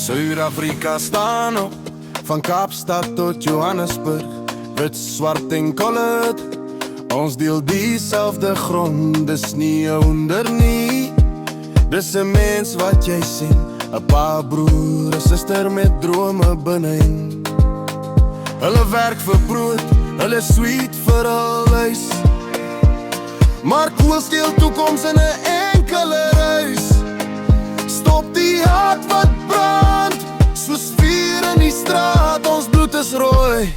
Suid-Afrika staan op, van Kaapstad tot Johannesburg, wit, swart en colored. Ons deel diezelfde grond, dis nie 'n wonder nie. Dis 'n mens wat jy sien, 'n pa, broer, 'n suster met drome binnein. Hulle werk vir brood, hulle sweet vir hul huis, maar koel steel toekoms in 'n enkele reis. Stop die hart wat brand, soos vuur in die straat. Ons bloed is rooi,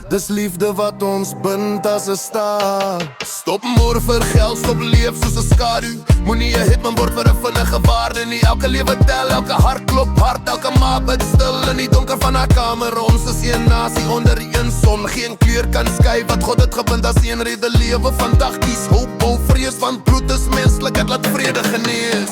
dis liefde wat ons bind as 'n staat. Stop moer vir geld, stop leef soos 'n skadu. Moenie 'n hitman word vir 'n vinnige waarde nie. Elke lewe tel, elke hart klop hard, elke ma bid stil in die donker van haar kamer. Ons is een nasie onder een son, geen kleur kan skei wat God het gebind as een rede lewe. Vandag kies hoop, bou vrees, want bloed is menslikheid, laat vrede genees.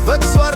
Wit, swart,